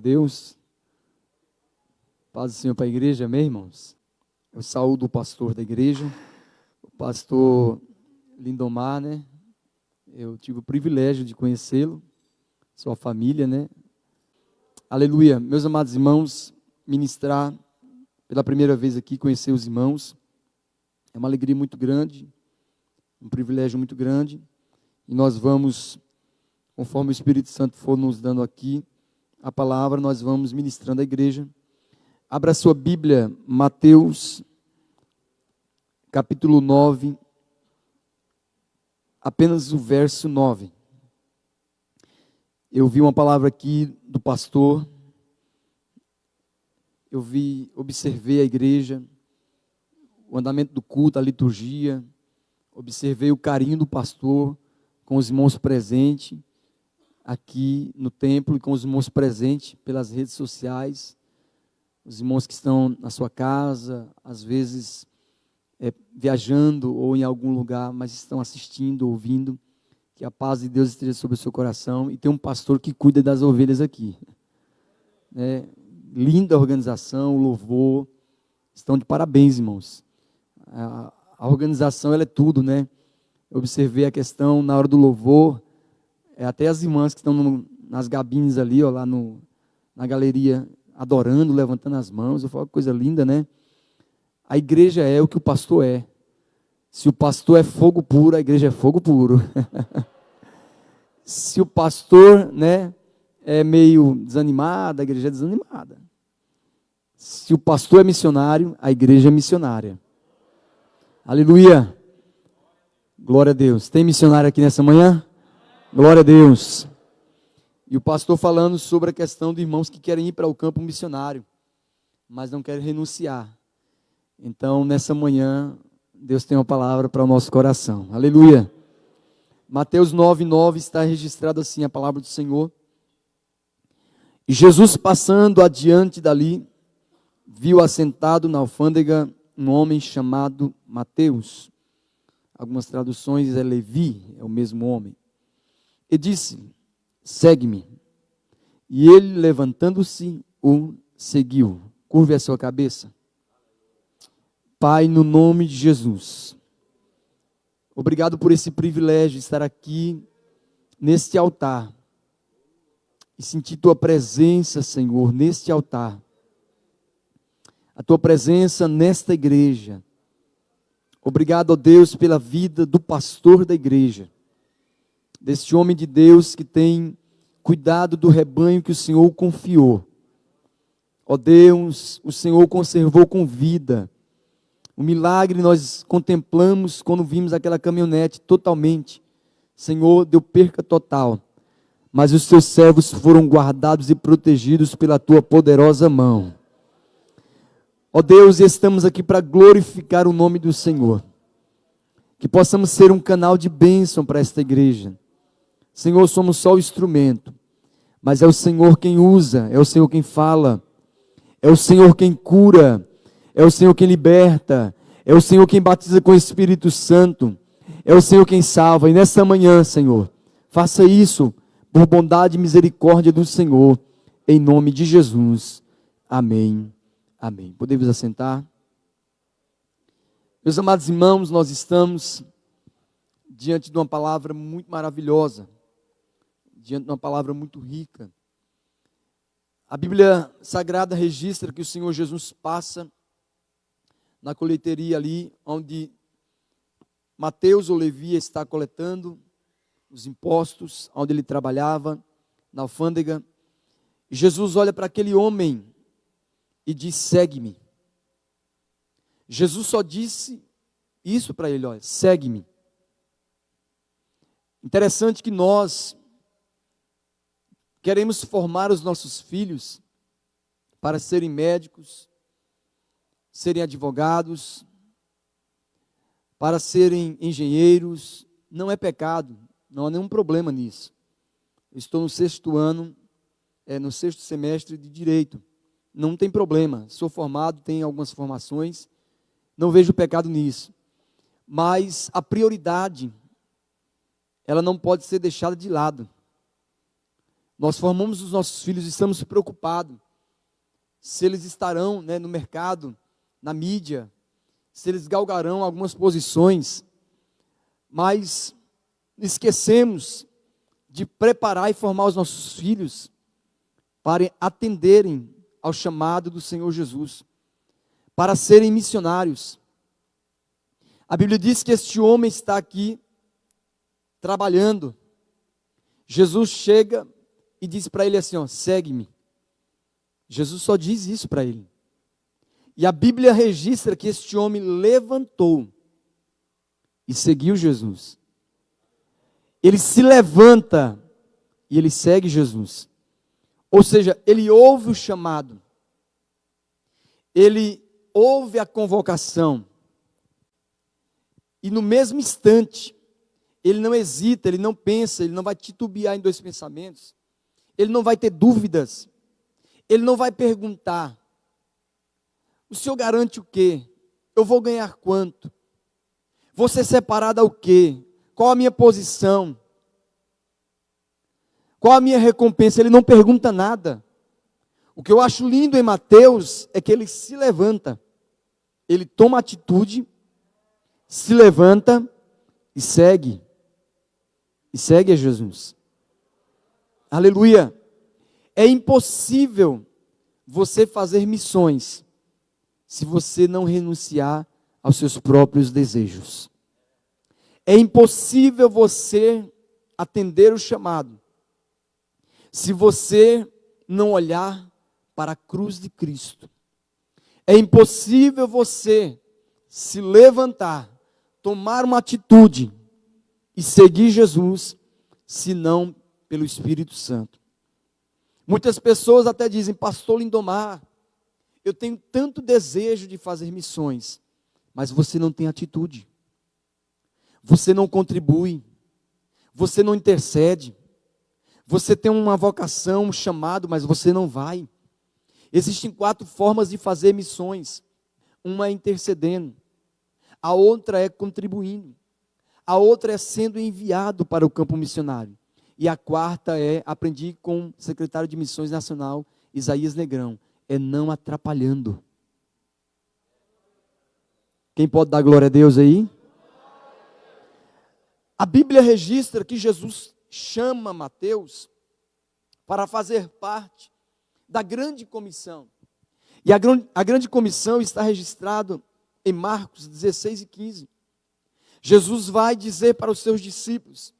Deus. Paz do Senhor para a igreja, amém, irmãos? Eu saúdo o pastor da igreja, o pastor Lindomar, né? Eu tive o privilégio de conhecê-lo, sua família, né? Aleluia. Meus amados irmãos, ministrar pela primeira vez aqui, conhecer os irmãos, é uma alegria muito grande, um privilégio muito grande, e nós vamos, conforme o Espírito Santo for nos dando aqui a palavra, nós vamos ministrando a igreja. Abra sua Bíblia, Mateus, capítulo 9, apenas o verso 9. Eu vi uma palavra aqui do pastor, observei a igreja, o andamento do culto, a liturgia, observei o carinho do pastor com os irmãos presentes aqui no templo e com os irmãos presentes pelas redes sociais, os irmãos que estão na sua casa, às vezes viajando ou em algum lugar, mas estão assistindo, ouvindo. Que a paz de Deus esteja sobre o seu coração. E tem um pastor que cuida das ovelhas aqui. Linda organização, louvor. Estão de parabéns, irmãos. A organização, ela é tudo, né? Eu observei a questão na hora do louvor. Até as irmãs que estão nas gabines ali, ó, lá na galeria, adorando, levantando as mãos. Eu falo, coisa linda, né? A igreja é o que o pastor é. Se o pastor é fogo puro, a igreja é fogo puro. Se o pastor, né, é meio desanimado, a igreja é desanimada. Se o pastor é missionário, a igreja é missionária. Aleluia. Glória a Deus. Tem missionário aqui nessa manhã? Glória a Deus. E o pastor falando sobre a questão de irmãos que querem ir para o campo missionário, mas não querem renunciar. Então, nessa manhã, Deus tem uma palavra para o nosso coração. Aleluia. Mateus 9:9 está registrado assim a palavra do Senhor. E Jesus, passando adiante dali, viu assentado na alfândega um homem chamado Mateus. Algumas traduções é Levi, é o mesmo homem. E disse: segue-me. E ele, levantando-se, o seguiu. Curve a sua cabeça. Pai, no nome de Jesus, obrigado por esse privilégio de estar aqui neste altar e sentir tua presença, Senhor, neste altar. A tua presença nesta igreja. Obrigado, ó Deus, pela vida do pastor da igreja, deste homem de Deus que tem cuidado do rebanho que o Senhor confiou. Ó Deus, o Senhor conservou com vida. O milagre nós contemplamos quando vimos aquela caminhonete totalmente. Senhor, deu perca total. Mas os teus servos foram guardados e protegidos pela tua poderosa mão. Ó Deus, estamos aqui para glorificar o nome do Senhor. Que possamos ser um canal de bênção para esta igreja. Senhor, somos só o instrumento. Mas é o Senhor quem usa, é o Senhor quem fala. É o Senhor quem cura. É o Senhor quem liberta, é o Senhor quem batiza com o Espírito Santo, é o Senhor quem salva. E nesta manhã, Senhor, faça isso por bondade e misericórdia do Senhor, em nome de Jesus. Amém. Amém. Podemos assentar? Meus amados irmãos, nós estamos diante de uma palavra muito maravilhosa, diante de uma palavra muito rica. A Bíblia Sagrada registra que o Senhor Jesus passa na colheitaria ali, onde Mateus ou Levi está coletando os impostos, onde ele trabalhava, na alfândega. E Jesus olha para aquele homem e diz: segue-me. Jesus só disse isso para ele: olha, segue-me. Interessante que nós queremos formar os nossos filhos para serem médicos, serem advogados, para serem engenheiros. Não é pecado, não há nenhum problema nisso. Eu estou no 6º ano, no 6º semestre de Direito. Não tem problema, sou formado, tenho algumas formações, não vejo pecado nisso. Mas a prioridade, ela não pode ser deixada de lado. Nós formamos os nossos filhos e estamos preocupados se eles estarão, no mercado, na mídia, se eles galgarão algumas posições, mas esquecemos de preparar e formar os nossos filhos para atenderem ao chamado do Senhor Jesus, para serem missionários. A Bíblia diz que este homem está aqui trabalhando. Jesus chega e diz para ele assim, segue-me. Jesus só diz isso para ele. E a Bíblia registra que este homem levantou e seguiu Jesus. Ele se levanta e ele segue Jesus. Ou seja, ele ouve o chamado. Ele ouve a convocação. E no mesmo instante, ele não hesita, ele não pensa, ele não vai titubear em dois pensamentos. Ele não vai ter dúvidas. Ele não vai perguntar: o senhor garante o quê? Eu vou ganhar quanto? Vou ser separado ao quê? Qual a minha posição? Qual a minha recompensa? Ele não pergunta nada. O que eu acho lindo em Mateus é que ele se levanta. Ele toma atitude, se levanta e segue. E segue a Jesus. Aleluia. É impossível você fazer missões se você não renunciar aos seus próprios desejos. É impossível você atender o chamado se você não olhar para a cruz de Cristo. É impossível você se levantar, tomar uma atitude e seguir Jesus, se não pelo Espírito Santo. Muitas pessoas até dizem: pastor Lindomar, eu tenho tanto desejo de fazer missões, mas você não tem atitude, você não contribui, você não intercede, você tem uma vocação, um chamado, mas você não vai. Existem 4 formas de fazer missões. Uma é intercedendo, a outra é contribuindo, a outra é sendo enviado para o campo missionário, e a quarta é, aprendi com o secretário de Missões Nacional, Isaías Negrão, é não atrapalhando. Quem pode dar glória a Deus aí? A Bíblia registra que Jesus chama Mateus para fazer parte da grande comissão. E a grande comissão está registrada em Marcos 16 e 15. Jesus vai dizer para os seus discípulos: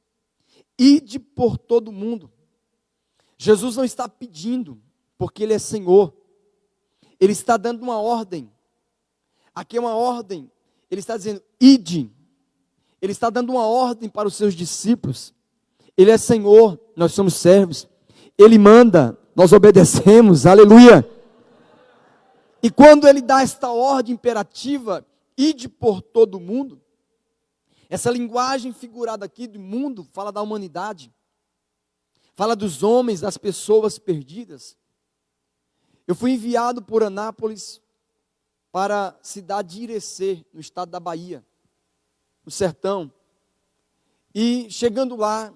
ide por todo o mundo. Jesus não está pedindo, porque Ele é Senhor. Ele está dando uma ordem. Aqui é uma ordem. Ele está dizendo: ide. Ele está dando uma ordem para os seus discípulos. Ele é Senhor, nós somos servos. Ele manda, nós obedecemos, aleluia. E quando Ele dá esta ordem imperativa, ide por todo o mundo, essa linguagem figurada aqui do mundo fala da humanidade, fala dos homens, das pessoas perdidas. Eu fui enviado por Anápolis para a cidade de Irecê, no estado da Bahia, no sertão. E chegando lá,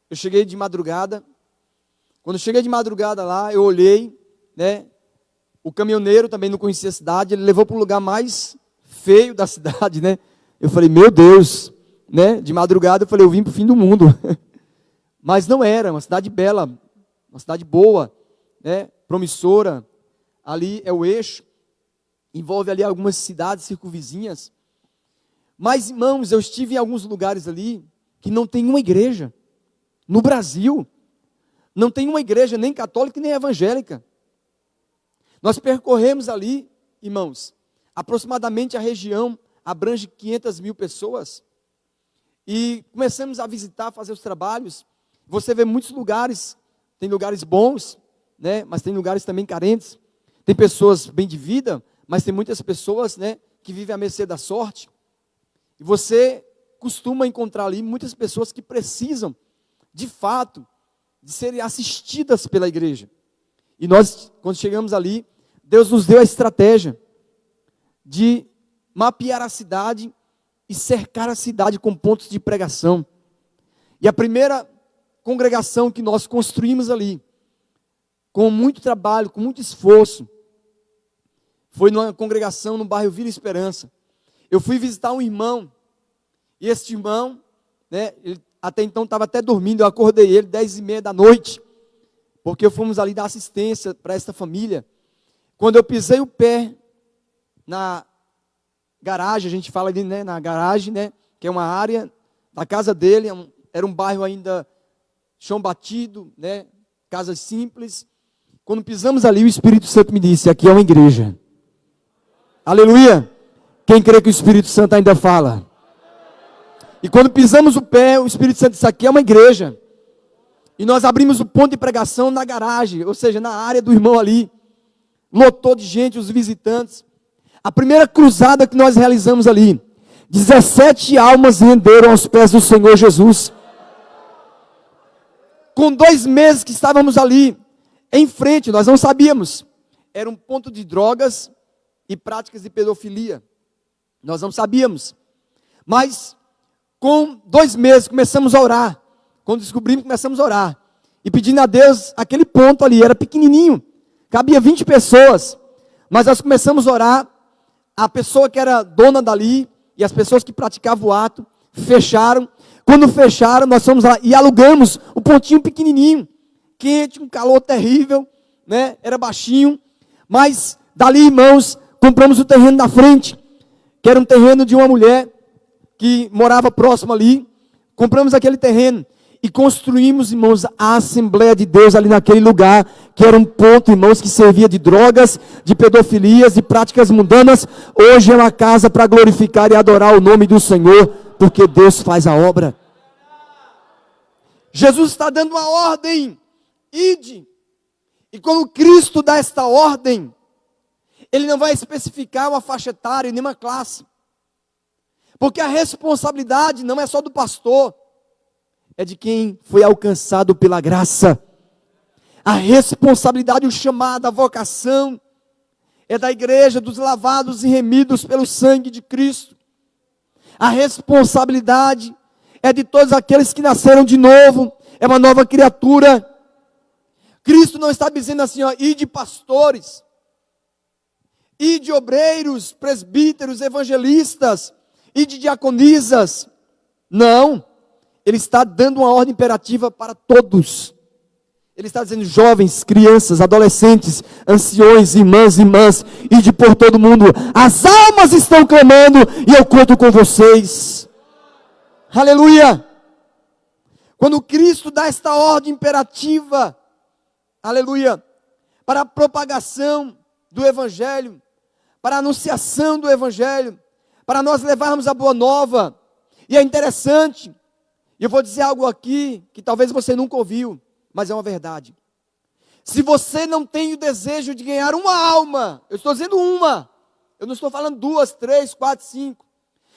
eu cheguei de madrugada. Quando eu cheguei de madrugada lá, eu olhei, o caminhoneiro também não conhecia a cidade, ele levou para o lugar mais feio da cidade, Eu falei: meu Deus, de madrugada eu falei: eu vim para o fim do mundo. Mas não era, uma cidade bela, uma cidade boa, promissora. Ali é o eixo, envolve ali algumas cidades circunvizinhas. Mas, irmãos, eu estive em alguns lugares ali que não tem uma igreja. No Brasil, não tem uma igreja nem católica nem evangélica. Nós percorremos ali, irmãos, aproximadamente a região abrange 500 mil pessoas. E começamos a visitar, fazer os trabalhos. Você vê muitos lugares, tem lugares bons, mas tem lugares também carentes. Tem pessoas bem de vida, mas tem muitas pessoas, que vivem à mercê da sorte. E você costuma encontrar ali muitas pessoas que precisam, de fato, de serem assistidas pela igreja. E nós, quando chegamos ali, Deus nos deu a estratégia de mapear a cidade e cercar a cidade com pontos de pregação. E a primeira congregação que nós construímos ali, com muito trabalho, com muito esforço, foi numa congregação no bairro Vila Esperança. Eu fui visitar um irmão, e este irmão, né, ele até então estava até dormindo, eu acordei ele 10h30 da noite, porque fomos ali dar assistência para esta família. Quando eu pisei o pé na garagem, a gente fala ali, né, na garagem, né, que é uma área da casa dele, era um bairro ainda chão batido, né, casas simples. Quando pisamos ali, o Espírito Santo me disse, aqui é uma igreja. Aleluia! Quem crê que o Espírito Santo ainda fala? E quando pisamos o pé, o Espírito Santo disse, aqui é uma igreja. E nós abrimos o ponto de pregação na garagem, ou seja, na área do irmão ali. Lotou de gente, os visitantes. A primeira cruzada que nós realizamos ali, 17 almas renderam aos pés do Senhor Jesus. Com 2 meses que estávamos ali, em frente, nós não sabíamos. Era um ponto de drogas e práticas de pedofilia. Nós não sabíamos. Mas, com 2 meses, começamos a orar. Quando descobrimos, começamos a orar. E pedindo a Deus, aquele ponto ali, era pequenininho. Cabia 20 pessoas. Mas nós começamos a orar. A pessoa que era dona dali, e as pessoas que praticavam o ato, fecharam. Quando fecharam, nós fomos lá e alugamos o pontinho pequenininho. Quente, um calor terrível, né? Era baixinho. Mas, dali, irmãos, compramos o terreno da frente, que era um terreno de uma mulher que morava próximo ali. Compramos aquele terreno e construímos, irmãos, a Assembleia de Deus ali naquele lugar, que era um ponto, irmãos, que servia de drogas, de pedofilias, de práticas mundanas. Hoje é uma casa para glorificar e adorar o nome do Senhor, porque Deus faz a obra. Jesus está dando uma ordem, ide. E quando Cristo dá esta ordem, Ele não vai especificar uma faixa etária, nem uma classe. Porque a responsabilidade não é só do pastor, é de quem foi alcançado pela graça. A responsabilidade, o chamado, a vocação, é da igreja, dos lavados e remidos pelo sangue de Cristo. A responsabilidade é de todos aqueles que nasceram de novo, é uma nova criatura. Cristo não está dizendo assim, ó, ide pastores, ide obreiros, presbíteros, evangelistas, ide diaconisas. Não. Ele está dando uma ordem imperativa para todos. Ele está dizendo, jovens, crianças, adolescentes, anciões, irmãs, ide por todo mundo. As almas estão clamando e eu conto com vocês. Aleluia! Quando Cristo dá esta ordem imperativa, aleluia, para a propagação do Evangelho, para a anunciação do Evangelho, para nós levarmos a boa nova. E é interessante, e eu vou dizer algo aqui, que talvez você nunca ouviu, mas é uma verdade. Se você não tem o desejo de ganhar uma alma, eu estou dizendo uma, eu não estou falando 2, 3, 4, 5.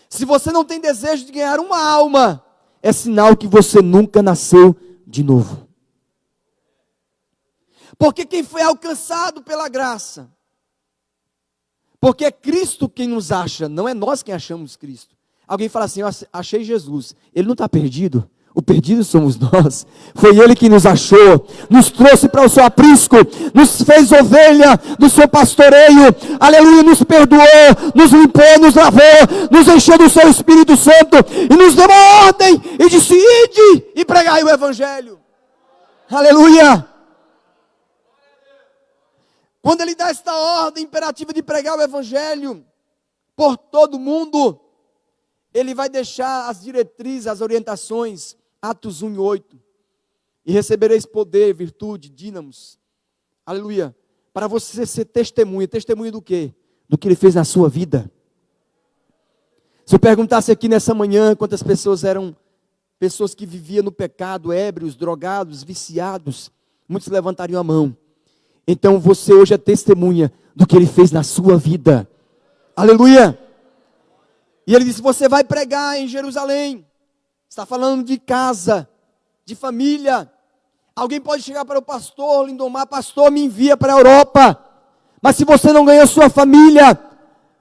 Se você não tem desejo de ganhar uma alma, é sinal que você nunca nasceu de novo. Porque quem foi alcançado pela graça, porque é Cristo quem nos acha, não é nós quem achamos Cristo. Alguém fala assim, eu achei Jesus. Ele não está perdido. O perdido somos nós. Foi Ele que nos achou, nos trouxe para o seu aprisco, nos fez ovelha do seu pastoreio, aleluia, nos perdoou, nos limpou, nos lavou, nos encheu do seu Espírito Santo, e nos deu uma ordem, e disse, ide e pregai o Evangelho. Aleluia. Quando Ele dá esta ordem imperativa de pregar o Evangelho por todo mundo, Ele vai deixar as diretrizes, as orientações, Atos 1:8. E recebereis poder, virtude, dínamos. Aleluia. Para você ser testemunha. Testemunha do quê? Do que Ele fez na sua vida. Se eu perguntasse aqui nessa manhã quantas pessoas eram pessoas que viviam no pecado, ébrios, drogados, viciados, muitos levantariam a mão. Então você hoje é testemunha do que Ele fez na sua vida. Aleluia. E Ele disse, você vai pregar em Jerusalém. Está falando de casa, de família. Alguém pode chegar para o pastor Lindomar, pastor, me envia para a Europa. Mas se você não ganhou sua família,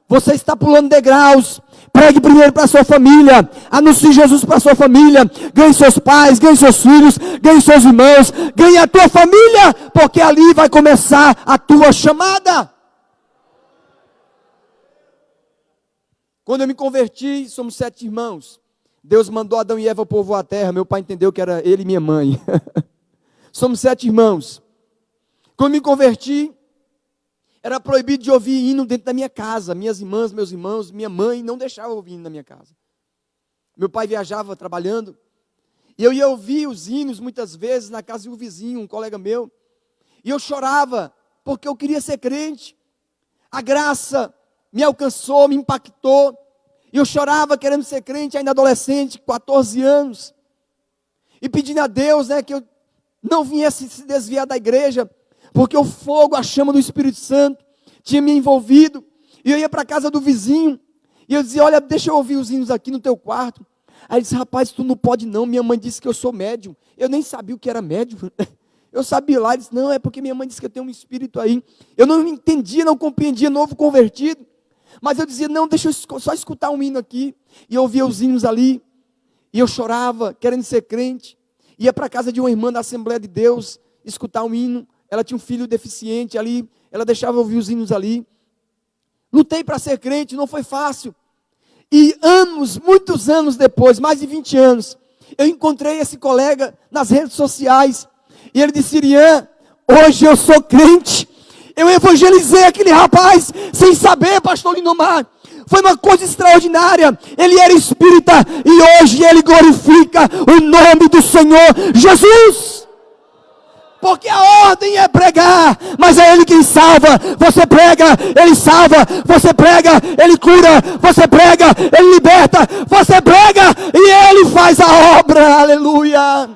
Você está pulando degraus. Pregue primeiro para a sua família. Anuncie Jesus para a sua família. Ganhe seus pais, ganhe seus filhos, ganhe seus irmãos, ganhe a tua família, porque ali vai começar a tua chamada. Quando eu me converti, somos 7 irmãos. Deus mandou Adão e Eva povoar a terra. Meu pai entendeu que era ele e minha mãe. Somos 7 irmãos. Quando me converti, era proibido de ouvir hino dentro da minha casa. Minhas irmãs, meus irmãos, minha mãe não deixavam ouvir hino na minha casa. Meu pai viajava trabalhando. E eu ia ouvir os hinos muitas vezes na casa de um vizinho, um colega meu. E eu chorava, porque eu queria ser crente. A graça me alcançou, me impactou. E eu chorava querendo ser crente, ainda adolescente, 14 anos. E pedindo a Deus, que eu não viesse se desviar da igreja, porque o fogo, a chama do Espírito Santo, tinha me envolvido. E eu ia para a casa do vizinho, e eu dizia, olha, deixa eu ouvir os hinos aqui no teu quarto. Aí ele disse, rapaz, tu não pode não, minha mãe disse que eu sou médium. Eu nem sabia o que era médium. Eu sabia lá, ele disse, não, é porque minha mãe disse que eu tenho um espírito aí. Eu não entendia, não compreendia, novo convertido. Mas eu dizia, não, deixa eu só escutar um hino aqui. E eu ouvia os hinos ali, e eu chorava, querendo ser crente. Ia para a casa de uma irmã da Assembleia de Deus, escutar um hino. Ela tinha um filho deficiente ali, ela deixava ouvir os hinos ali. Lutei para ser crente, não foi fácil. E anos, muitos anos depois, mais de 20 anos, eu encontrei esse colega nas redes sociais. E ele disse, Irian, hoje eu sou crente. Eu evangelizei aquele rapaz, sem saber, pastor Lindomar. Foi uma coisa extraordinária. Ele era espírita, e hoje ele glorifica o nome do Senhor Jesus. Porque a ordem é pregar, mas é Ele quem salva. Você prega, Ele salva. Você prega, Ele cura. Você prega, Ele liberta. Você prega e Ele faz a obra. Aleluia.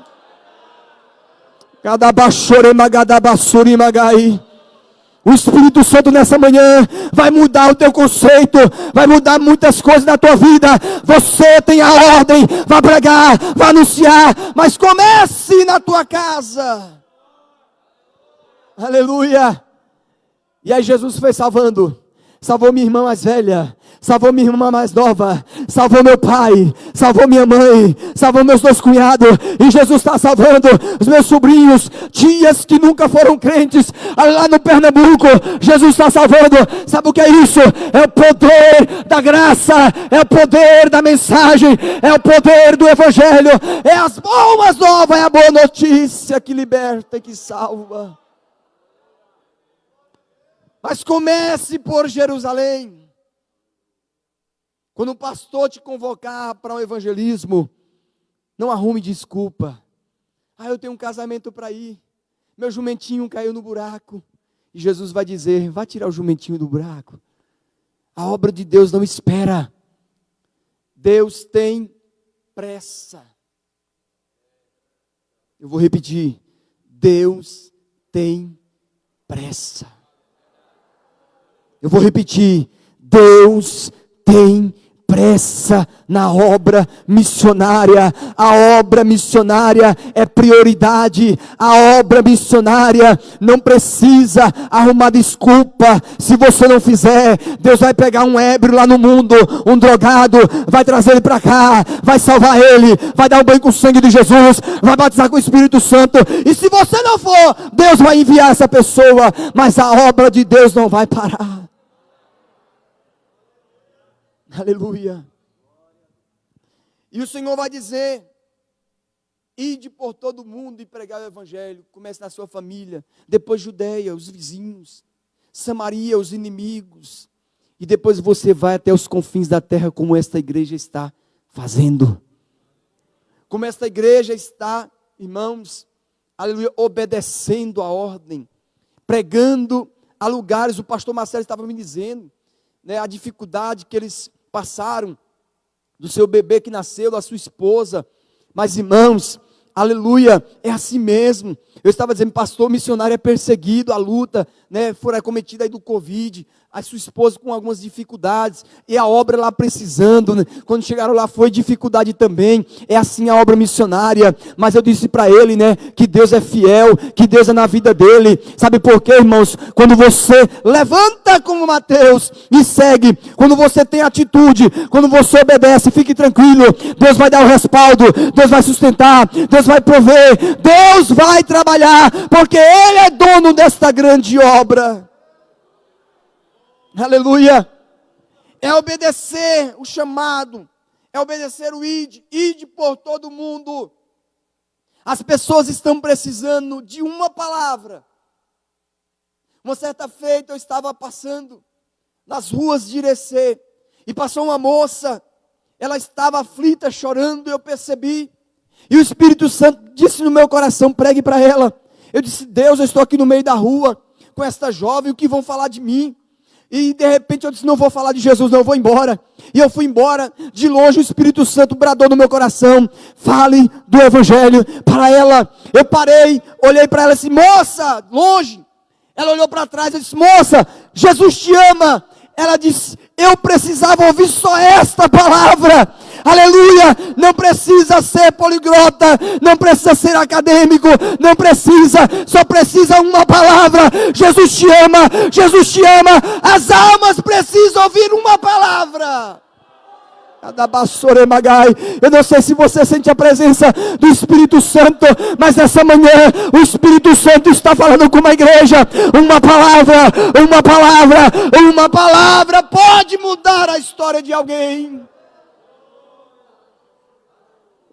O Espírito Santo nessa manhã vai mudar o teu conceito, vai mudar muitas coisas na tua vida. Você tem a ordem, vai pregar, vai anunciar, mas comece na tua casa. Aleluia. E aí Jesus foi salvando. Salvou minha irmã mais velha, salvou minha irmã mais nova, salvou meu pai, salvou minha mãe, salvou meus 2 cunhados. E Jesus está salvando os meus sobrinhos, tias que nunca foram crentes, lá no Pernambuco. Jesus está salvando. Sabe o que é isso? É o poder da graça, é o poder da mensagem, é o poder do Evangelho, é as boas novas, é a boa notícia que liberta e que salva. Mas comece por Jerusalém. Quando o pastor te convocar para um evangelismo, não arrume desculpa. Eu tenho um casamento para ir. Meu jumentinho caiu no buraco. E Jesus vai dizer, vai tirar o jumentinho do buraco. A obra de Deus não espera. Deus tem pressa. Eu vou repetir. Deus tem pressa. Eu vou repetir, Deus tem pressa na obra missionária. A obra missionária é prioridade. A obra missionária não precisa arrumar desculpa. Se você não fizer, Deus vai pegar um ébrio lá no mundo, um drogado, vai trazer ele para cá, vai salvar ele, vai dar um banho com o sangue de Jesus, vai batizar com o Espírito Santo. E se você não for, Deus vai enviar essa pessoa, mas a obra de Deus não vai parar. Aleluia. E o Senhor vai dizer, ide por todo mundo e pregar o Evangelho. Comece na sua família, depois Judeia, os vizinhos, Samaria, os inimigos. E depois você vai até os confins da terra, como esta igreja está fazendo. Como esta igreja está, irmãos, aleluia, obedecendo a ordem, pregando a lugares. O pastor Marcelo estava me dizendo, a dificuldade que eles passaram, do seu bebê que nasceu, da sua esposa. Mas irmãos, Aleluia, é assim mesmo. Eu estava dizendo, pastor, missionário é perseguido, a luta, né, foi acometida aí do Covid, a sua esposa com algumas dificuldades, e a obra lá precisando, né? Quando chegaram lá foi dificuldade também, é assim a obra missionária, mas eu disse para ele, né, que Deus é fiel, que Deus é na vida dele, sabe por quê, irmãos? Quando você levanta como Mateus e segue, quando você tem atitude, quando você obedece, fique tranquilo, Deus vai dar o respaldo, Deus vai sustentar, Deus vai prover, Deus vai trabalhar, porque Ele é dono desta grande obra. Aleluia, é obedecer o chamado, é obedecer o ide por todo mundo. As pessoas estão precisando de uma palavra. Uma certa feita eu estava passando nas ruas de Irecê, e passou uma moça, ela estava aflita, chorando, eu percebi, e o Espírito Santo disse no meu coração, pregue para ela. Eu disse, Deus, eu estou aqui no meio da rua, com esta jovem, o que vão falar de mim? E de repente eu disse, não vou falar de Jesus, não, eu vou embora. E eu fui embora, de longe o Espírito Santo bradou no meu coração, fale do Evangelho para ela. Eu parei, olhei para ela e disse, moça, longe. Ela olhou para trás e disse, moça, Jesus te ama. Ela disse, eu precisava ouvir só esta palavra. Aleluia, não precisa ser poliglota, não precisa ser acadêmico, não precisa, só precisa uma palavra. Jesus te ama, Jesus te ama. As almas precisam ouvir uma palavra. Eu não sei se você sente a presença do Espírito Santo, mas nessa manhã o Espírito Santo está falando com uma igreja. Uma palavra pode mudar a história de alguém.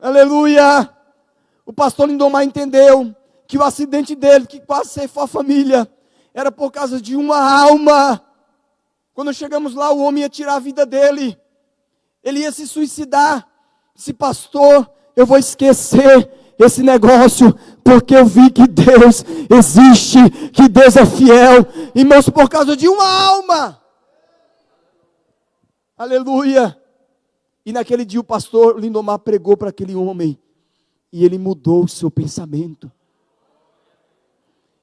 Aleluia. O pastor Lindomar entendeu que o acidente dele, que quase ceifou a família, era por causa de uma alma. Quando chegamos lá, o homem ia tirar a vida dele. Ele ia se suicidar. Disse, pastor, eu vou esquecer esse negócio, porque eu vi que Deus existe, que Deus é fiel. Irmãos, por causa de uma alma. Aleluia. E naquele dia o pastor Lindomar pregou para aquele homem. E ele mudou o seu pensamento.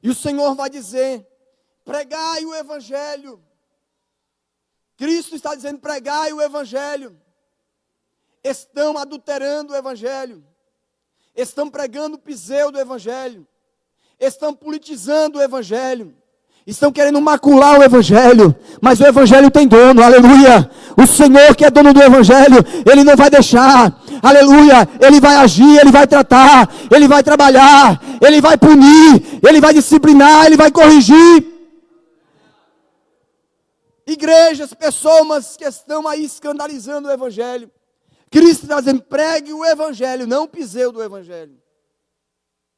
E o Senhor vai dizer, pregai o Evangelho. Cristo está dizendo, pregai o Evangelho. Estão adulterando o Evangelho. Estão pregando o pseudo Evangelho. Estão politizando o Evangelho. Estão querendo macular o Evangelho. Mas o Evangelho tem dono, aleluia. O Senhor que é dono do Evangelho, Ele não vai deixar, aleluia. Ele vai agir, Ele vai tratar, Ele vai trabalhar, Ele vai punir, Ele vai disciplinar, Ele vai corrigir. Igrejas, pessoas que estão aí escandalizando o Evangelho. Cristo está dizendo, pregue o Evangelho, não o pseudo do Evangelho.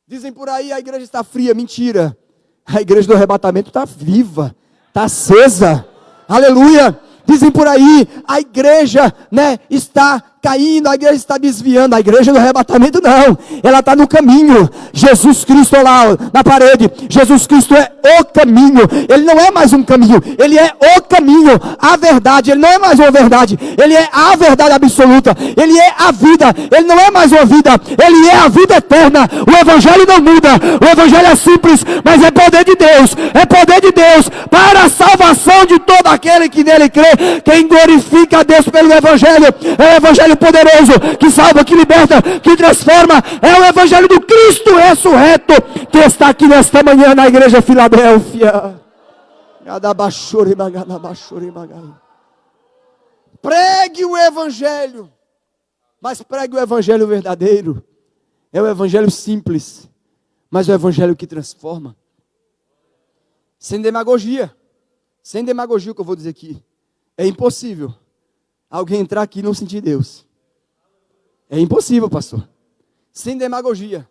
Dizem por aí, a igreja está fria, mentira. A igreja do arrebatamento está viva, está acesa, aleluia. Dizem por aí, a igreja, né, está caindo, a igreja está desviando. A igreja do arrebatamento não, ela está no caminho. Jesus Cristo lá na parede, Jesus Cristo é o caminho. Ele não é mais um caminho, Ele é o caminho, a verdade. Ele não é mais uma verdade, Ele é a verdade absoluta. Ele é a vida, Ele não é mais uma vida, Ele é a vida eterna. O Evangelho não muda, o Evangelho é simples, mas é poder de Deus, é poder de Deus para a salvação de todo aquele que nele crê. Quem glorifica a Deus pelo Evangelho, é o Evangelho poderoso, que salva, que liberta, que transforma. É o Evangelho do Cristo ressurreto, que está aqui nesta manhã na igreja Filadélfia. Pregue o Evangelho, mas pregue o Evangelho verdadeiro. É o Evangelho simples, mas é o Evangelho que transforma. Sem demagogia o que eu vou dizer aqui. É impossível alguém entrar aqui e não sentir Deus. É impossível, pastor. Sem demagogia.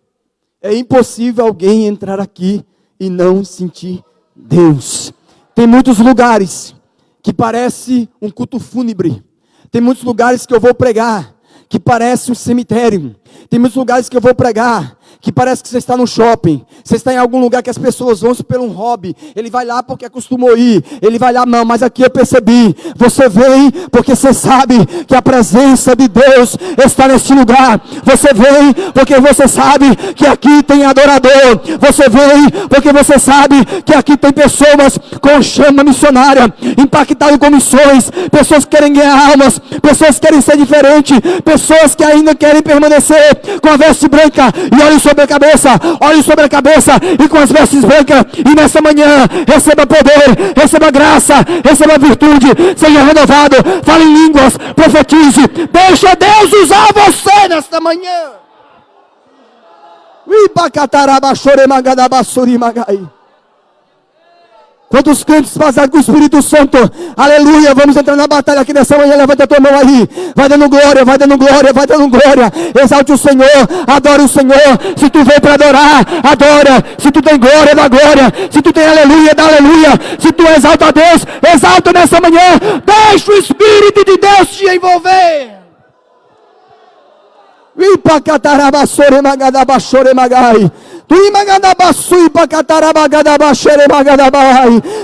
É impossível alguém entrar aqui e não sentir Deus. Tem muitos lugares que parece um culto fúnebre. Tem muitos lugares que eu vou pregar que parece um cemitério. Tem muitos lugares que eu vou pregar que parece que você está no shopping, você está em algum lugar que as pessoas vão pelo um hobby, ele vai lá porque acostumou ir, ele vai lá, não, mas aqui eu percebi, você vem porque você sabe que a presença de Deus está neste lugar, você vem porque você sabe que aqui tem adorador, você vem porque você sabe que aqui tem pessoas com chama missionária, impactado com missões, pessoas que querem ganhar almas, pessoas que querem ser diferentes, pessoas que ainda querem permanecer com a veste branca e olhem sobre a cabeça, e com as vestes brancas, e nessa manhã receba poder, receba graça, receba virtude, seja renovado, fale em línguas, profetize, deixa Deus usar você nesta manhã. Quantos crentes passados com o Espírito Santo, aleluia, vamos entrar na batalha aqui nessa manhã, levanta a tua mão aí, vai dando glória, vai dando glória, vai dando glória, exalte o Senhor, adore o Senhor, se tu veio para adorar, adora, se tu tem glória, dá glória, se tu tem aleluia, dá aleluia, se tu exalta a Deus, exalta nessa manhã, deixa o Espírito de Deus te envolver.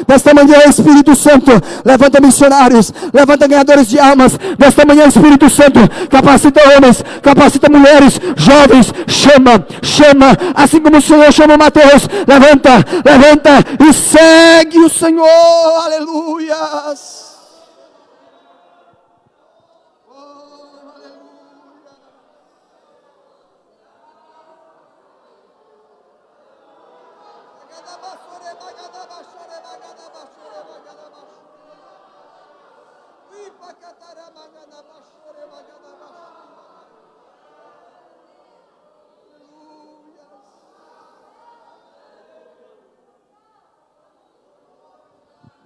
Nesta manhã, Espírito Santo, levanta missionários, levanta ganhadores de almas. Nesta manhã, Espírito Santo, capacita homens, capacita mulheres, jovens, chama, assim como o Senhor chama Mateus, levanta e segue o Senhor, aleluias.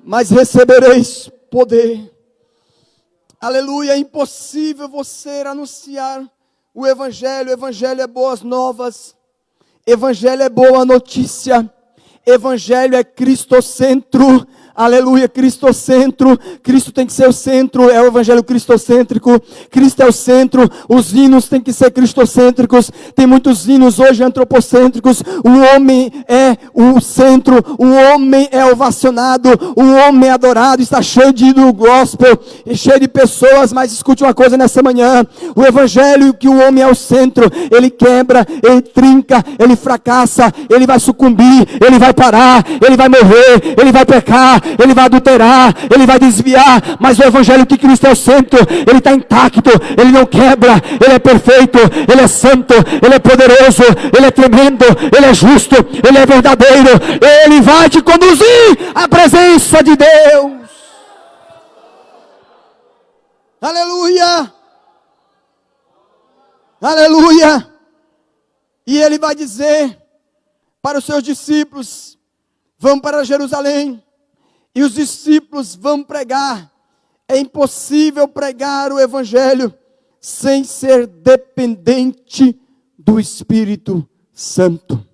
Mas recebereis poder. Aleluia, é impossível você anunciar o Evangelho. O Evangelho é boas novas. Evangelho é boa notícia. Evangelho é cristocentro. Aleluia, cristocentro. Cristo tem que ser o centro, é o evangelho cristocêntrico. Cristo é o centro, os hinos têm que ser cristocêntricos. Tem muitos hinos hoje antropocêntricos. O homem é o centro, o homem é ovacionado, o homem é adorado, está cheio de ídolo gospel, cheio de pessoas, mas escute uma coisa nessa manhã, o evangelho que o homem é o centro, ele quebra, ele trinca, ele fracassa, ele vai sucumbir, ele vai parar, ele vai morrer, ele vai pecar, ele vai adulterar, ele vai desviar, mas o evangelho que Cristo é o centro, ele está intacto, ele não quebra, ele é perfeito, ele é santo, ele é poderoso, ele é tremendo, ele é justo, ele é verdadeiro, ele vai te conduzir à presença de Deus. Aleluia, aleluia. E ele vai dizer para os seus discípulos: vão para Jerusalém. E os discípulos vão pregar. É impossível pregar o evangelho sem ser dependente do Espírito Santo.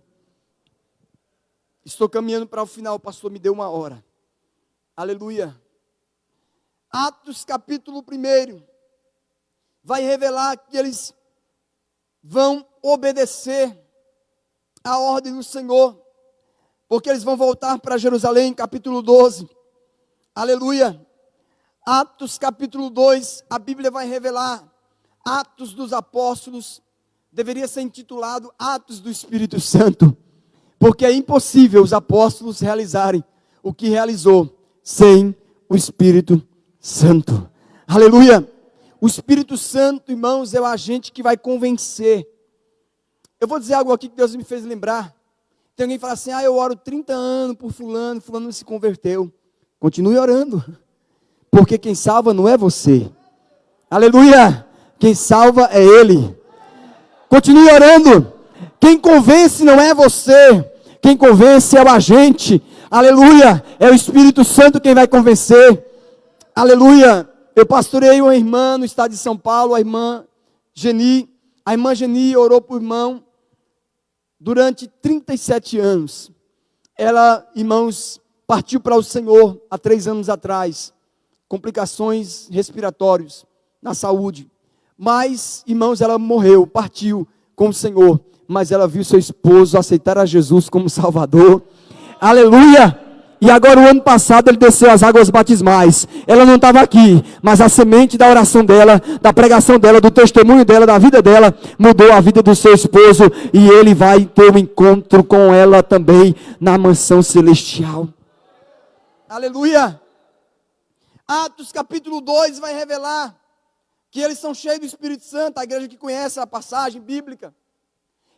Estou caminhando para o final, o pastor me deu 1 hora. Aleluia. Atos capítulo 1 vai revelar que eles vão obedecer a ordem do Senhor, porque eles vão voltar para Jerusalém, capítulo 12, aleluia. Atos capítulo 2, a Bíblia vai revelar, Atos dos Apóstolos, deveria ser intitulado Atos do Espírito Santo, porque é impossível os apóstolos realizarem o que realizou, sem o Espírito Santo, aleluia. O Espírito Santo, irmãos, é o agente que vai convencer. Eu vou dizer algo aqui que Deus me fez lembrar. Tem alguém que fala assim: eu oro 30 anos por fulano não se converteu. Continue orando, porque quem salva não é você, aleluia, quem salva é Ele. Continue orando, quem convence não é você, quem convence é o agente, aleluia, é o Espírito Santo quem vai convencer, aleluia. Eu pastorei uma irmã no estado de São Paulo, a irmã Geni orou por irmão durante 37 anos, ela, irmãos, partiu para o Senhor há 3 anos atrás, complicações respiratórias na saúde, mas, irmãos, ela morreu, partiu com o Senhor, mas ela viu seu esposo aceitar a Jesus como Salvador. Aleluia! E agora o ano passado ele desceu as águas batismais. Ela não estava aqui, mas a semente da oração dela, da pregação dela, do testemunho dela, da vida dela, mudou a vida do seu esposo. E ele vai ter um encontro com ela também na mansão celestial. Aleluia! Atos capítulo 2 vai revelar que eles são cheios do Espírito Santo. A igreja que conhece a passagem bíblica.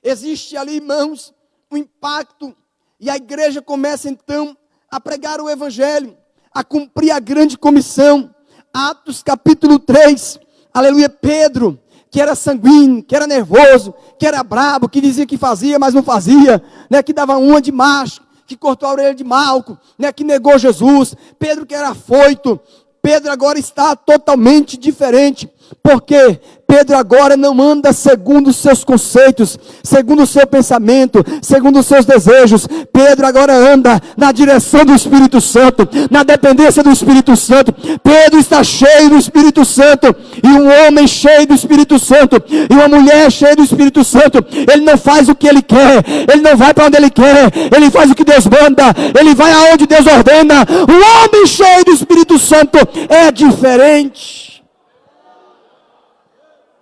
Existe ali, irmãos, um impacto. E a igreja começa então a pregar o evangelho, a cumprir a grande comissão. Atos capítulo 3, aleluia, Pedro, que era sanguíneo, que era nervoso, que era brabo, que dizia que fazia, mas não fazia, né, que dava uma de macho, que cortou a orelha de Malco, né, que negou Jesus. Pedro que era afoito. Pedro agora está totalmente diferente, porque Pedro agora não anda segundo os seus conceitos, segundo o seu pensamento, segundo os seus desejos. Pedro agora anda na direção do Espírito Santo, na dependência do Espírito Santo. Pedro está cheio do Espírito Santo, e um homem cheio do Espírito Santo, e uma mulher cheia do Espírito Santo, ele não faz o que ele quer, ele não vai para onde ele quer, ele faz o que Deus manda, ele vai aonde Deus ordena. Um homem cheio do Espírito Santo é diferente.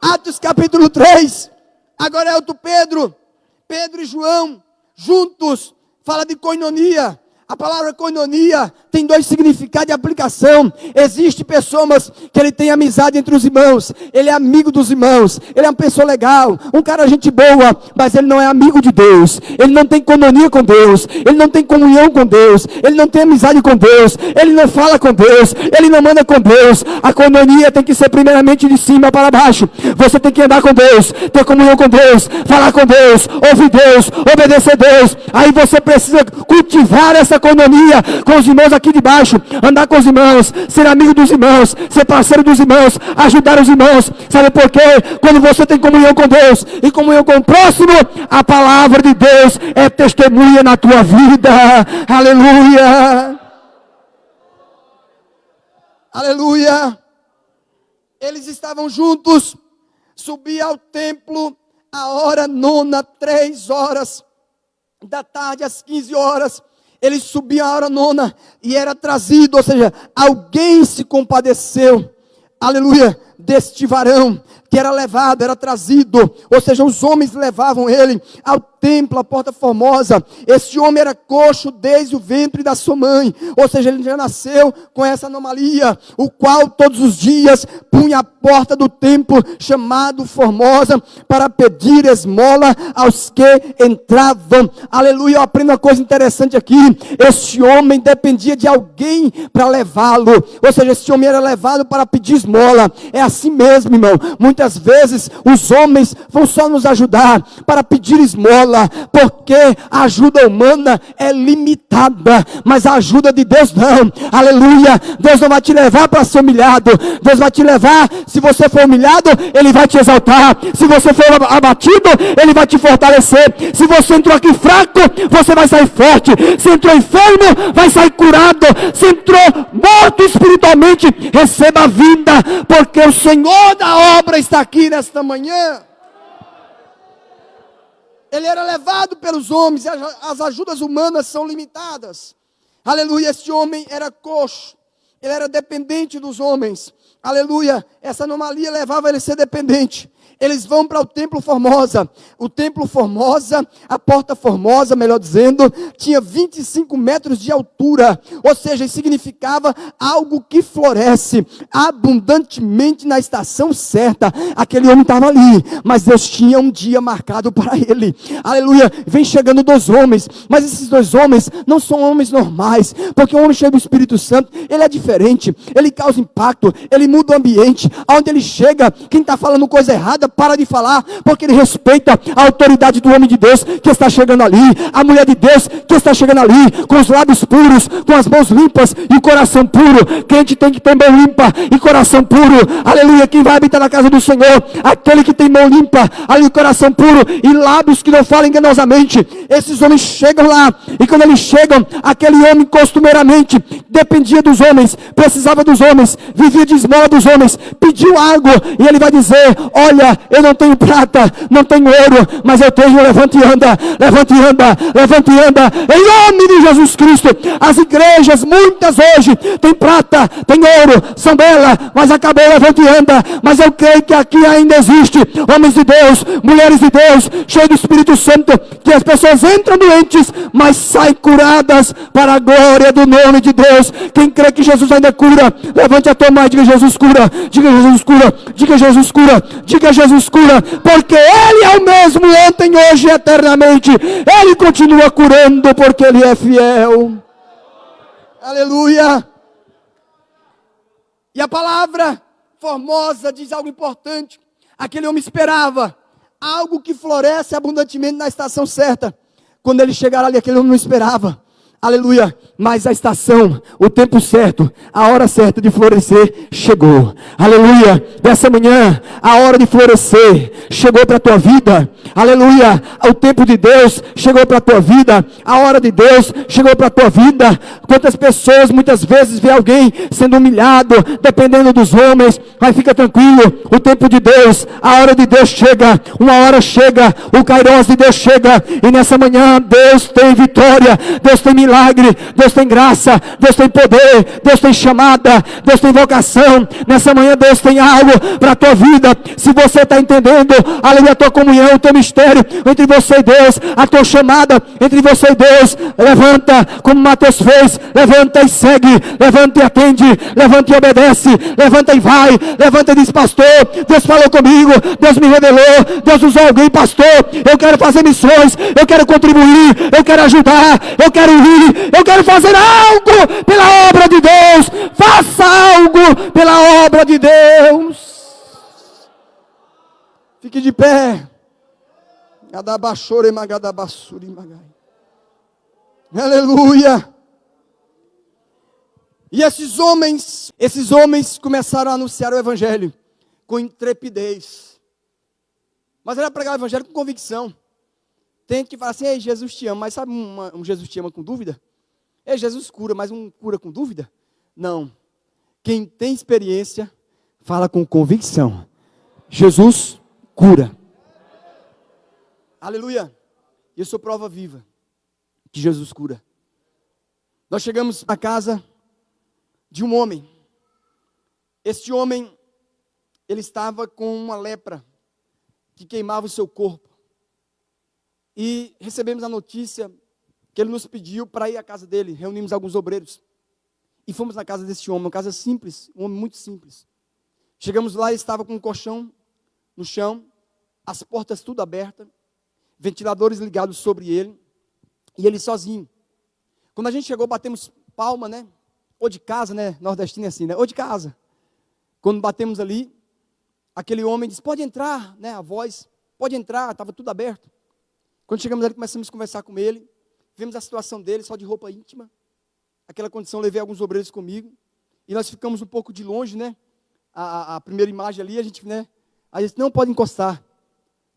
Atos capítulo 3, agora é outro Pedro e João, juntos, fala de koinonia. A palavra koinonia tem dois significados de aplicação. Existe pessoas que ele tem amizade entre os irmãos, ele é amigo dos irmãos, ele é uma pessoa legal, um cara gente boa, mas ele não é amigo de Deus, ele não tem koinonia com Deus, ele não tem comunhão com Deus, ele não tem amizade com Deus, ele não fala com Deus, ele não manda com Deus. A koinonia tem que ser primeiramente de cima para baixo. Você tem que andar com Deus, ter comunhão com Deus, falar com Deus, ouvir Deus, obedecer Deus. Aí você precisa cultivar essa koinonia com os irmãos aqui de baixo, andar com os irmãos, ser amigo dos irmãos, ser parceiro dos irmãos, ajudar os irmãos. Sabe por quê? Quando você tem comunhão com Deus e comunhão com o próximo, a palavra de Deus é testemunha na tua vida. Aleluia! Aleluia! Eles estavam juntos, subia ao templo a hora nona, 3 horas da tarde, às 15 horas. Eles subiam a hora nona e era trazido, ou seja, alguém se compadeceu, aleluia, deste varão que era levado, era trazido, ou seja, os homens levavam ele ao templo, à Porta Formosa. Esse homem era coxo desde o ventre da sua mãe, ou seja, ele já nasceu com essa anomalia, o qual todos os dias punha a porta do templo chamado Formosa para pedir esmola aos que entravam. Aleluia, eu aprendo uma coisa interessante aqui. Esse homem dependia de alguém para levá-lo, ou seja, esse homem era levado para pedir esmola. É assim mesmo, irmão. Muitas vezes os homens vão só nos ajudar para pedir esmola, porque a ajuda humana é limitada, mas a ajuda de Deus não. Aleluia, Deus não vai te levar para ser humilhado. Deus vai te levar, se você for humilhado, Ele vai te exaltar. Se você for abatido, Ele vai te fortalecer. Se você entrou aqui fraco, você vai sair forte. Se entrou enfermo, vai sair curado. Se entrou morto espiritualmente, receba a vida, porque o Senhor da obra está aqui nesta manhã. Ele era levado pelos homens, as ajudas humanas são limitadas. Aleluia, esse homem era coxo, ele era dependente dos homens. Aleluia, essa anomalia levava ele a ser dependente. Eles vão para o Templo Formosa. O Templo Formosa, a Porta Formosa, melhor dizendo, tinha 25 metros de altura. Ou seja, significava algo que floresce abundantemente na estação certa. Aquele homem estava ali, mas Deus tinha um dia marcado para ele. Aleluia, vem chegando 2 homens, mas esses 2 homens não são homens normais, porque o homem cheio do Espírito Santo, ele é diferente, ele causa impacto, ele muda o ambiente. Aonde ele chega, quem está falando coisa errada, para de falar, porque ele respeita a autoridade do homem de Deus que está chegando ali, a mulher de Deus que está chegando ali, com os lábios puros, com as mãos limpas e o coração puro. Crente tem que ter mão limpa e coração puro. Aleluia, quem vai habitar na casa do Senhor, aquele que tem mão limpa, ali coração puro e lábios que não falam enganosamente. Esses homens chegam lá, e quando eles chegam, aquele homem costumeiramente dependia dos homens, precisava dos homens, vivia de esmola dos homens, pediu algo, e ele vai dizer: olha, eu não tenho prata, não tenho ouro, mas eu tenho, levante e anda, levante e anda, levante e anda, em nome de Jesus Cristo. As igrejas, muitas hoje, tem prata, tem ouro, são belas, mas acabou, levante e anda. Mas eu creio que aqui ainda existe homens de Deus, mulheres de Deus, cheios do Espírito Santo, que as pessoas entram doentes, mas saem curadas para a glória do nome de Deus. Quem crê que Jesus ainda cura, levante a tua mão e diga: Jesus cura, diga: Jesus cura, diga: Jesus cura, diga: Jesus cura, porque Ele é o mesmo ontem, hoje e eternamente. Ele continua curando, porque Ele é fiel. Aleluia. E a palavra formosa diz algo importante. Aquele homem esperava algo que floresce abundantemente na estação certa. Quando ele chegar ali, aquele homem não esperava. Aleluia, mas a estação, o tempo certo, a hora certa de florescer chegou. Aleluia, dessa manhã, a hora de florescer chegou para a tua vida. Aleluia, o tempo de Deus chegou para a tua vida. A hora de Deus chegou para a tua vida. Quantas pessoas muitas vezes vê alguém sendo humilhado, dependendo dos homens, mas fica tranquilo, o tempo de Deus, a hora de Deus chega, uma hora chega, o Kairos de Deus chega, e nessa manhã Deus tem vitória, Deus tem milagre, Deus tem graça, Deus tem poder, Deus tem chamada, Deus tem vocação. Nessa manhã Deus tem algo para a tua vida. Se você está entendendo, aleluia, a tua comunhão, o teu mistério entre você e Deus, a tua chamada entre você e Deus, levanta, como Mateus fez, levanta e segue, levanta e atende, levanta e obedece, levanta e vai, levanta e diz: pastor, Deus falou comigo, Deus me revelou, Deus usou alguém, pastor, eu quero fazer missões, eu quero contribuir, eu quero ajudar, eu quero ir, eu quero fazer algo pela obra de Deus. Faça algo pela obra de Deus. Fique de pé. Aleluia. E esses homens começaram a anunciar o evangelho com intrepidez. Mas era pregar o evangelho com convicção. Tem gente que fala assim: ei, Jesus te ama, mas sabe um Jesus te ama com dúvida? Ei, Jesus cura, mas um cura com dúvida? Não. Quem tem experiência, fala com convicção. Jesus cura. Aleluia. Eu sou prova viva que Jesus cura. Nós chegamos na casa de um homem. Este homem, ele estava com uma lepra que queimava o seu corpo. E recebemos a notícia que ele nos pediu para ir à casa dele. Reunimos alguns obreiros e fomos na casa desse homem, uma casa simples, um homem muito simples. Chegamos lá, ele estava com um colchão no chão, as portas tudo abertas, ventiladores ligados sobre ele, e ele sozinho. Quando a gente chegou, batemos palma, né? Ou de casa, né? Nordestino é assim, né? Ou de casa. Quando batemos ali, aquele homem disse: pode entrar, né? A voz, pode entrar, estava tudo aberto. Quando chegamos ali, começamos a conversar com ele, vimos a situação dele, só de roupa íntima. Aquela condição, levei alguns obreiros comigo, e nós ficamos um pouco de longe, né? A primeira imagem ali, a gente, né? Aí disse: não, pode encostar.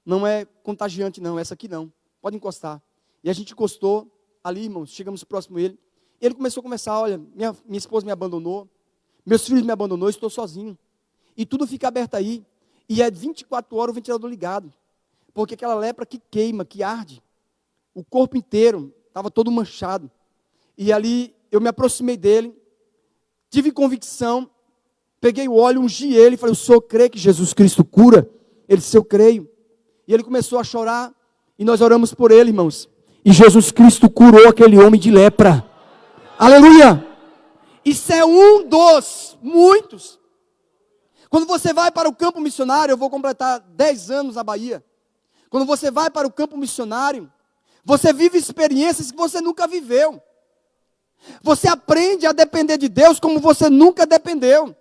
Não é contagiante não, essa aqui não. Pode encostar. E a gente encostou ali, irmãos, chegamos próximo a ele. Ele começou a conversar: olha, minha esposa me abandonou, meus filhos me abandonou, estou sozinho. E tudo fica aberto aí. E é 24 horas o ventilador ligado. Porque aquela lepra que queima, que arde, o corpo inteiro estava todo manchado. E ali eu me aproximei dele, tive convicção, peguei o óleo, ungi ele, falei: o senhor crê que Jesus Cristo cura? Ele disse: eu creio. E ele começou a chorar, e nós oramos por ele, irmãos. E Jesus Cristo curou aquele homem de lepra. Aleluia! Isso é um dos muitos. Quando você vai para o campo missionário, eu vou completar 10 anos na Bahia. Quando você vai para o campo missionário, você vive experiências que você nunca viveu. Você aprende a depender de Deus como você nunca dependeu.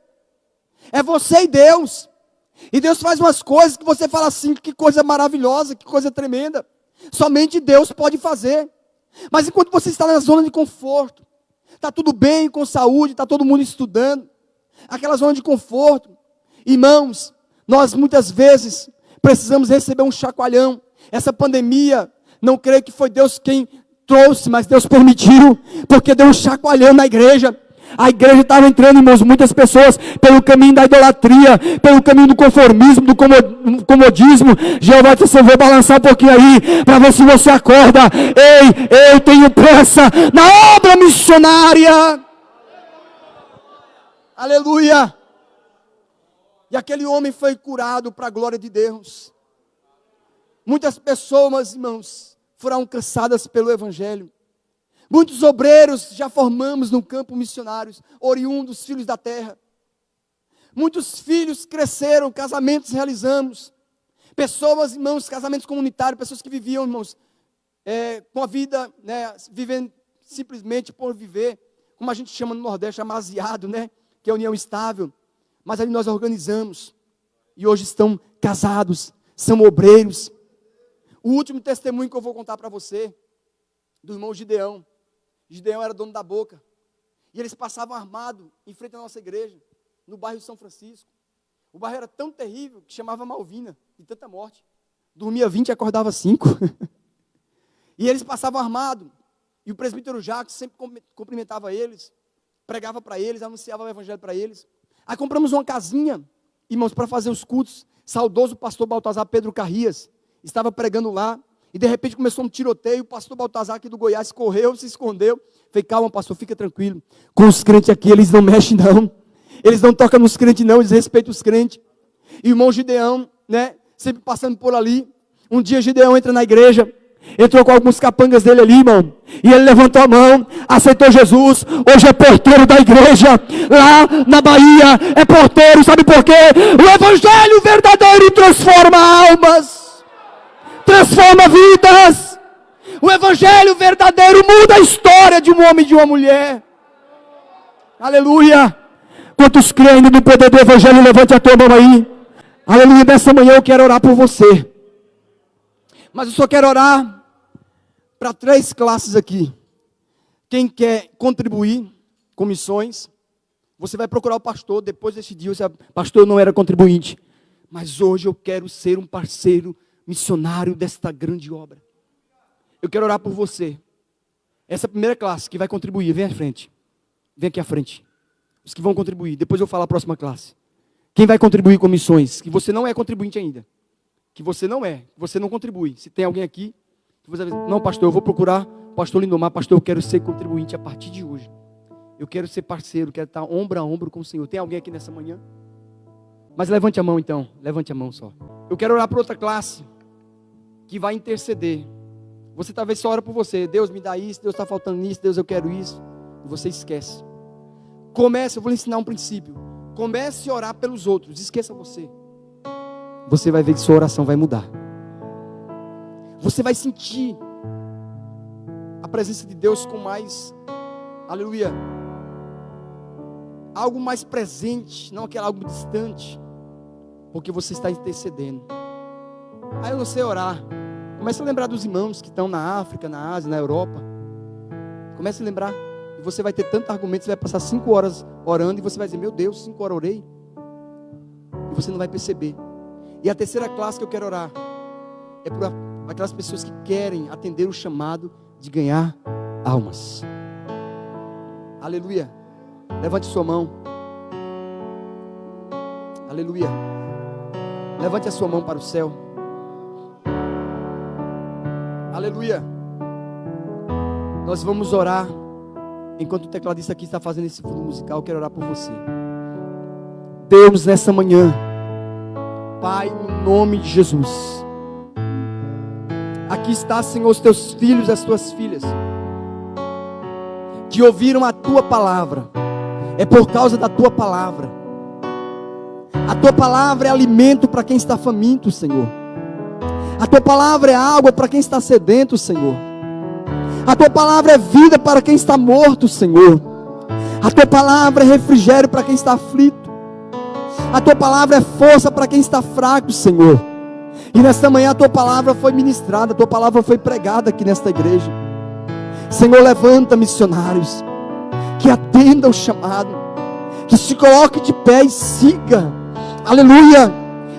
É você e Deus. E Deus faz umas coisas que você fala assim: que coisa maravilhosa, que coisa tremenda. Somente Deus pode fazer. Mas enquanto você está na zona de conforto, está tudo bem com saúde, está todo mundo estudando, aquela zona de conforto, irmãos, nós muitas vezes precisamos receber um chacoalhão. Essa pandemia, não creio que foi Deus quem trouxe, mas Deus permitiu, porque deu um chacoalhão na igreja. A igreja estava entrando, irmãos, muitas pessoas pelo caminho da idolatria, pelo caminho do conformismo, do comodismo. Jeová disse: eu vou balançar um pouquinho aí, para ver se você acorda. Ei, eu tenho pressa na obra missionária. Aleluia. E aquele homem foi curado para a glória de Deus. Muitas pessoas, irmãos, foram alcançadas pelo Evangelho. Muitos obreiros já formamos no campo missionários, oriundos, filhos da terra. Muitos filhos cresceram, casamentos realizamos. Pessoas, irmãos, casamentos comunitários, pessoas que viviam, irmãos, com a vida, vivendo simplesmente por viver, como a gente chama no Nordeste, amaziado, que é a união estável. Mas ali nós organizamos, e hoje estão casados, são obreiros. O último testemunho que eu vou contar para você, do irmão Gideão. Gideão era dono da boca, e eles passavam armados em frente à nossa igreja, no bairro de São Francisco. O bairro era tão terrível, que chamava Malvina, de tanta morte. Dormia 20 e acordava 5. E eles passavam armados, e o presbítero Jacques sempre cumprimentava eles, pregava para eles, anunciava o evangelho para eles. Aí compramos uma casinha, irmãos, para fazer os cultos. Saudoso pastor Baltazar Pedro Carrias estava pregando lá, e de repente começou um tiroteio. O pastor Baltazar aqui do Goiás correu, se escondeu. Falei: calma, pastor, fica tranquilo. Com os crentes aqui, eles não mexem não. Eles não tocam nos crentes não, eles respeitam os crentes. E o irmão Gideão, sempre passando por ali. Um dia Gideão entra na igreja, entrou com alguns capangas dele ali, irmão. E ele levantou a mão, aceitou Jesus. Hoje é porteiro da igreja, lá na Bahia, é porteiro, sabe por quê? O evangelho verdadeiro transforma almas. Transforma vidas. O evangelho verdadeiro muda a história de um homem e de uma mulher. Aleluia. Quantos creem no poder do evangelho, levante a tua mão aí. Aleluia. Nessa manhã eu quero orar por você. Mas eu só quero orar para 3 classes aqui. Quem quer contribuir com missões, você vai procurar o pastor. Depois desse dia, você, pastor, eu não era contribuinte, mas hoje eu quero ser um parceiro missionário desta grande obra. Eu quero orar por você. Essa primeira classe que vai contribuir, vem à frente. Vem aqui à frente. Os que vão contribuir. Depois eu falo a próxima classe. Quem vai contribuir com missões? Que você não é contribuinte ainda. Que você não contribui. Se tem alguém aqui, que você vai dizer: não, pastor, eu vou procurar o pastor Lindomar. Pastor, eu quero ser contribuinte a partir de hoje. Eu quero ser parceiro, quero estar ombro a ombro com o Senhor. Tem alguém aqui nessa manhã? Mas levante a mão então. Levante a mão só. Eu quero orar por outra classe que vai interceder. Você talvez só ora por você. Deus me dá isso, Deus está faltando nisso, Deus eu quero isso. E você esquece. Comece, eu vou lhe ensinar um princípio. Comece a orar pelos outros, esqueça você. Você vai ver que sua oração vai mudar. Você vai sentir a presença de Deus com mais, aleluia, algo mais presente, não aquele algo distante, porque você está intercedendo. Aí eu não sei orar. Comece a lembrar dos irmãos que estão na África, na Ásia, na Europa. Comece a lembrar. E você vai ter tanto argumento. Você vai passar 5 horas orando. E você vai dizer: meu Deus, 5 horas orei. E você não vai perceber. E a terceira classe que eu quero orar é por aquelas pessoas que querem atender o chamado de ganhar almas. Aleluia. Levante sua mão. Aleluia. Levante a sua mão para o céu. Aleluia. Nós vamos orar. Enquanto o tecladista aqui está fazendo esse fundo musical, eu quero orar por você. Deus, nessa manhã, Pai, no nome de Jesus, aqui está, Senhor, os teus filhos e as tuas filhas, que ouviram a tua palavra. É por causa da tua palavra. A tua palavra é alimento para quem está faminto, Senhor. A tua palavra é água para quem está sedento, Senhor. A tua palavra é vida para quem está morto, Senhor. A tua palavra é refrigério para quem está aflito. A tua palavra é força para quem está fraco, Senhor. E nesta manhã a tua palavra foi ministrada, a tua palavra foi pregada aqui nesta igreja. Senhor, levanta missionários que atendam o chamado, que se coloque de pé e siga. Aleluia.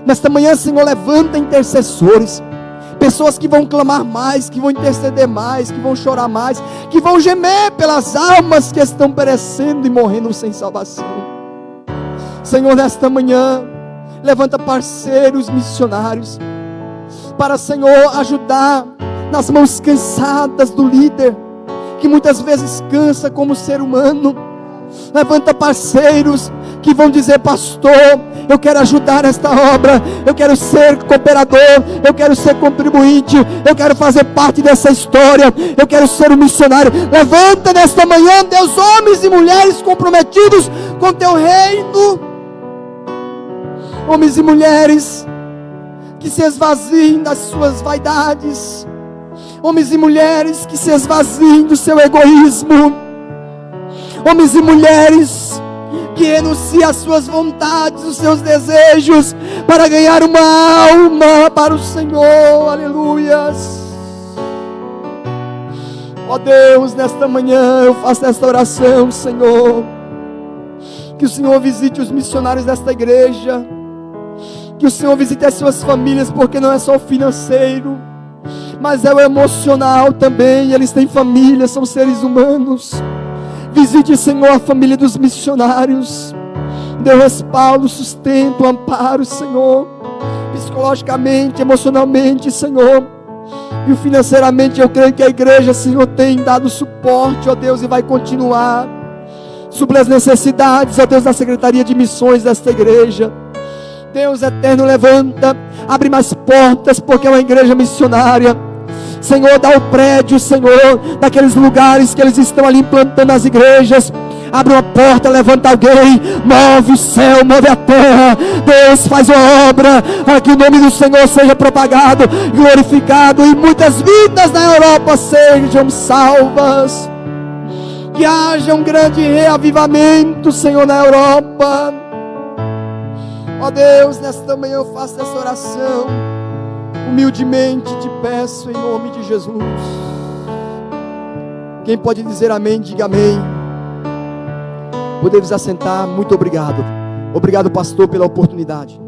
Nesta manhã, Senhor, levanta intercessores, pessoas que vão clamar mais, que vão interceder mais, que vão chorar mais, que vão gemer pelas almas que estão perecendo e morrendo sem salvação. Senhor, nesta manhã, levanta parceiros missionários, para, Senhor, ajudar nas mãos cansadas do líder, que muitas vezes cansa como ser humano. Levanta parceiros que vão dizer: pastor, eu quero ajudar esta obra, eu quero ser cooperador, eu quero ser contribuinte, eu quero fazer parte dessa história, eu quero ser um missionário. Levanta nesta manhã, Deus, homens e mulheres comprometidos com teu reino, homens e mulheres que se esvaziem das suas vaidades, homens e mulheres que se esvaziem do seu egoísmo, homens e mulheres que renunciam às suas vontades, os seus desejos, para ganhar uma alma para o Senhor. Aleluias. Ó Deus, nesta manhã eu faço esta oração, Senhor, que o Senhor visite os missionários desta igreja, que o Senhor visite as suas famílias, porque não é só o financeiro, mas é o emocional também. Eles têm família, são seres humanos. Visite, Senhor, a família dos missionários. Dê respaldo, sustento, amparo, Senhor, psicologicamente, emocionalmente, Senhor, e financeiramente. Eu creio que a igreja, Senhor, tem dado suporte, ó Deus, e vai continuar. Sobre as necessidades, ó Deus, da Secretaria de Missões desta igreja. Deus eterno, levanta, abre mais portas, porque é uma igreja missionária. Senhor, dá o prédio, Senhor, daqueles lugares que eles estão ali implantando as igrejas. Abre uma porta, levanta alguém, move o céu, move a terra. Deus, faz uma obra, para que o nome do Senhor seja propagado, glorificado, e muitas vidas na Europa sejam salvas. Que haja um grande reavivamento, Senhor, na Europa. Ó Deus, nesta manhã eu faço essa oração, humildemente te peço, em nome de Jesus. Quem pode dizer amém, diga amém. Podemos assentar. Muito obrigado. Obrigado, pastor, pela oportunidade.